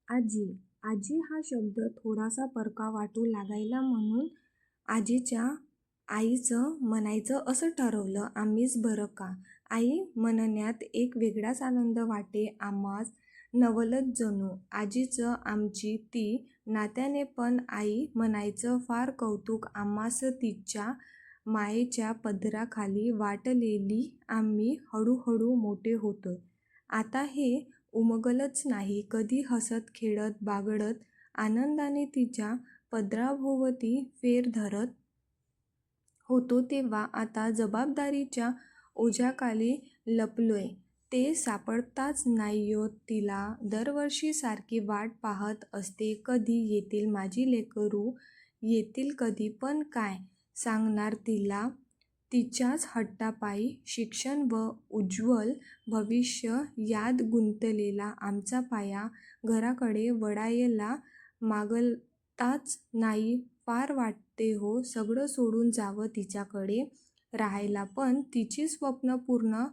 आजी. आजी हा शब्द थोडासा परका वाटू लागायला म्हणून आजीच्या आईचं म्हणायचं असं ठरवलं आम्हीच बरं का. आई म्हणण्यात एक वेगळाच आनंद वाटे आम्हास. नवलच जणू. आजीचं आमची ती नात्याने पण आई म्हणायचं फार कौतुक आम्हास. तिच्या मायेच्या पदराखाली वाटलेली आम्ही हळूहळू मोठे होतोय. आता हे उमगलच नाही. कधी हसत खेळत बागडत आनंदाने तिच्या पदराभोवती फेर धरत होतो तेव्हा आता जबाबदारीच्या ओझ्याखाली लपलोय ते सापडताच नाहीयो. तिला दरवर्षी सारखी वाट पाहत असते. कधी येतील माझी लेकरू, येतील कधी. पण काय सांगणार तिला. तिच्याच हट्टापायी शिक्षण व उज्ज्वल भविष्य यात गुंतलेला आमचा पाया घराकडे वळायला मागताच नाही. फार वाटते हो सगळं सोडून जावं तिच्याकडे राहायला. पण तिची स्वप्न पूर्ण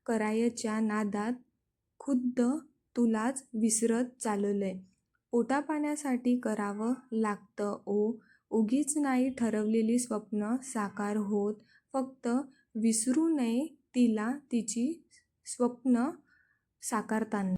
करायच्या नादात खुद्द तुलाच विसरत चाललोय. पोटापाण्यासाठी करावं लागतं ओ. उगीच नाही ठरवलेली स्वप्न साकार होत. फक्त विसरू नये तिला तिची स्वप्न साकारताना.